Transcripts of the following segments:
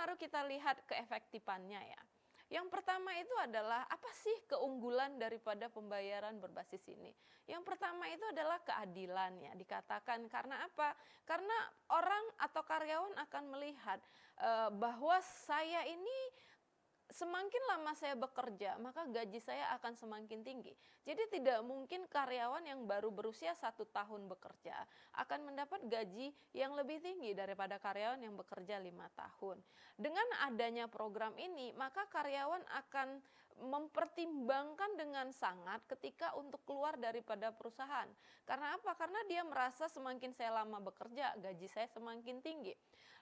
mari kita lihat keefektifannya ya. Yang pertama itu adalah apa sih keunggulan daripada pembayaran berbasis ini? Yang pertama itu adalah keadilan ya, dikatakan karena apa? Karena orang atau karyawan akan melihat bahwa saya ini semakin lama saya bekerja, maka gaji saya akan semakin tinggi. Jadi tidak mungkin karyawan yang baru berusia 1 tahun bekerja akan mendapat gaji yang lebih tinggi daripada karyawan yang bekerja 5 tahun. Dengan adanya program ini, maka karyawan akan mempertimbangkan dengan sangat ketika untuk keluar daripada perusahaan. Karena apa? Karena dia merasa semakin saya lama bekerja, gaji saya semakin tinggi.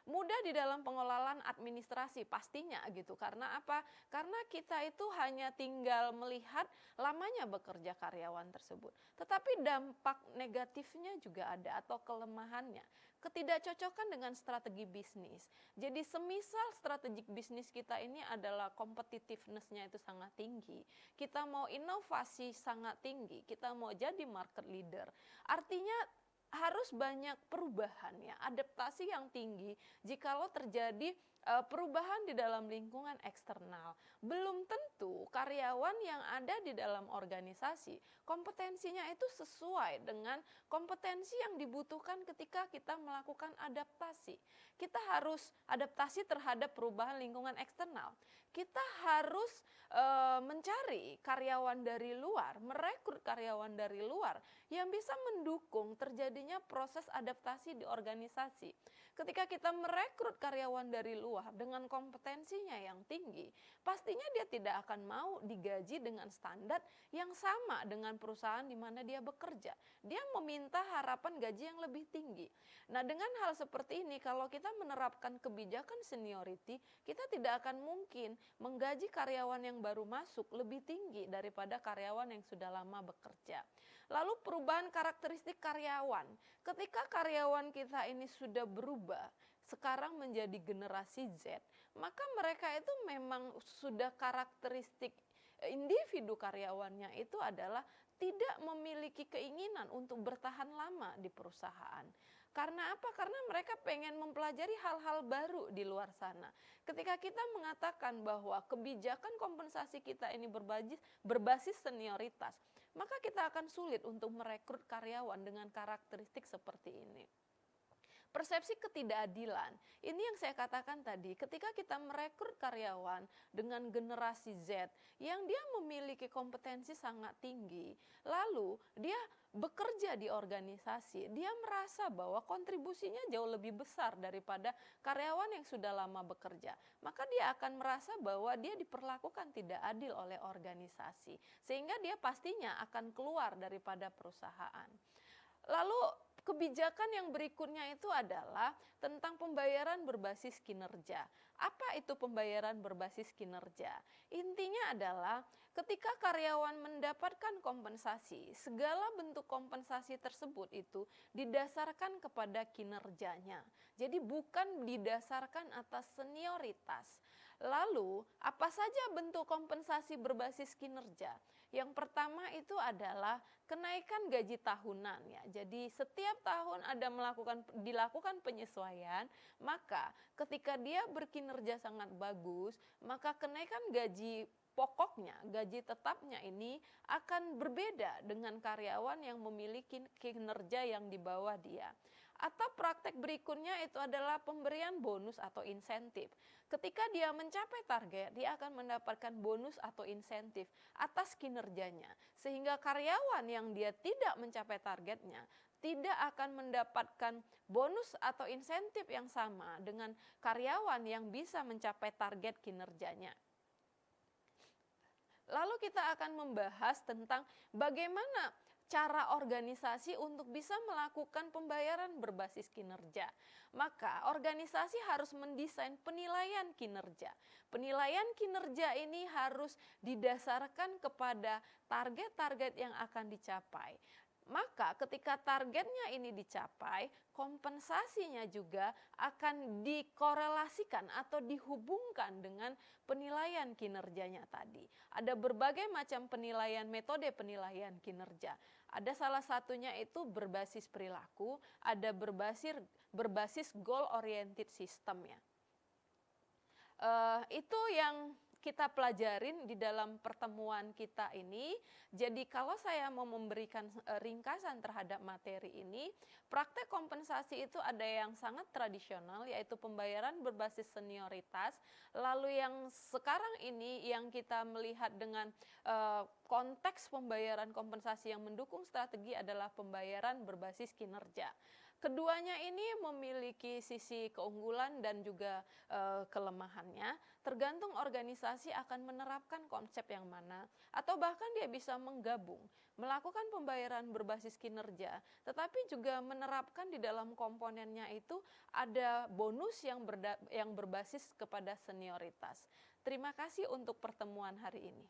Mudah di dalam pengelolaan administrasi pastinya gitu. Karena apa? Karena kita itu hanya tinggal melihat lamanya bekerja karyawan tersebut. Tetapi dampak negatifnya juga ada atau kelemahannya. Ketidakcocokan dengan strategi bisnis. Jadi semisal strategi bisnis kita ini adalah competitiveness-nya itu sangat tinggi. Kita mau inovasi sangat tinggi, kita mau jadi market leader. Artinya harus banyak perubahan ya, adaptasi yang tinggi jikalau terjadi perubahan di dalam lingkungan eksternal. Belum tentu karyawan yang ada di dalam organisasi kompetensinya itu sesuai dengan kompetensi yang dibutuhkan ketika kita melakukan adaptasi. Kita harus adaptasi terhadap perubahan lingkungan eksternal. Kita harus mencari karyawan dari luar, merekrut karyawan dari luar yang bisa mendukung terjadinya proses adaptasi di organisasi. Ketika kita merekrut karyawan dari luar dengan kompetensinya yang tinggi, pastinya dia tidak akan mau digaji dengan standar yang sama dengan perusahaan di mana dia bekerja. Dia meminta harapan gaji yang lebih tinggi. Nah, dengan hal seperti ini, kalau kita menerapkan kebijakan seniority, kita tidak akan mungkin menggaji karyawan yang baru masuk lebih tinggi daripada karyawan yang sudah lama bekerja. Lalu perubahan karakteristik karyawan. Ketika karyawan kita ini sudah berubah, sekarang menjadi generasi Z, maka mereka itu memang sudah karakteristik individu karyawannya itu adalah tidak memiliki keinginan untuk bertahan lama di perusahaan. Karena apa? Karena mereka pengen mempelajari hal-hal baru di luar sana. Ketika kita mengatakan bahwa kebijakan kompensasi kita ini berbasis senioritas, maka kita akan sulit untuk merekrut karyawan dengan karakteristik seperti ini. Persepsi ketidakadilan, ini yang saya katakan tadi, ketika kita merekrut karyawan dengan generasi Z yang dia memiliki kompetensi sangat tinggi, lalu dia bekerja di organisasi, dia merasa bahwa kontribusinya jauh lebih besar daripada karyawan yang sudah lama bekerja, maka dia akan merasa bahwa dia diperlakukan tidak adil oleh organisasi, sehingga dia pastinya akan keluar daripada perusahaan. Lalu kebijakan yang berikutnya itu adalah tentang pembayaran berbasis kinerja. Apa itu pembayaran berbasis kinerja? Intinya adalah ketika karyawan mendapatkan kompensasi, segala bentuk kompensasi tersebut itu didasarkan kepada kinerjanya. Jadi bukan didasarkan atas senioritas. Lalu apa saja bentuk kompensasi berbasis kinerja? Yang pertama itu adalah kenaikan gaji tahunan ya. Jadi setiap tahun ada dilakukan penyesuaian, maka ketika dia berkinerja sangat bagus, maka kenaikan gaji pokoknya, gaji tetapnya ini akan berbeda dengan karyawan yang memiliki kinerja yang di bawah dia. Atau praktek berikutnya itu adalah pemberian bonus atau insentif. Ketika dia mencapai target, dia akan mendapatkan bonus atau insentif atas kinerjanya. Sehingga karyawan yang dia tidak mencapai targetnya tidak akan mendapatkan bonus atau insentif yang sama dengan karyawan yang bisa mencapai target kinerjanya. Lalu kita akan membahas tentang bagaimana cara organisasi untuk bisa melakukan pembayaran berbasis kinerja. Maka organisasi harus mendesain penilaian kinerja. Penilaian kinerja ini harus didasarkan kepada target-target yang akan dicapai. Maka ketika targetnya ini dicapai, kompensasinya juga akan dikorelasikan atau dihubungkan dengan penilaian kinerjanya tadi. Ada berbagai macam penilaian, metode penilaian kinerja. Ada salah satunya itu berbasis perilaku, ada berbasis goal oriented system ya. Itu yang kita pelajarin di dalam pertemuan kita ini. Jadi kalau saya mau memberikan ringkasan terhadap materi ini, praktek kompensasi itu ada yang sangat tradisional, yaitu pembayaran berbasis senioritas. Lalu yang sekarang ini yang kita melihat dengan konteks pembayaran kompensasi yang mendukung strategi adalah pembayaran berbasis kinerja. Keduanya ini memiliki sisi keunggulan dan juga kelemahannya, tergantung organisasi akan menerapkan konsep yang mana, atau bahkan dia bisa menggabung, melakukan pembayaran berbasis kinerja, tetapi juga menerapkan di dalam komponennya itu ada bonus yang berbasis kepada senioritas. Terima kasih untuk pertemuan hari ini.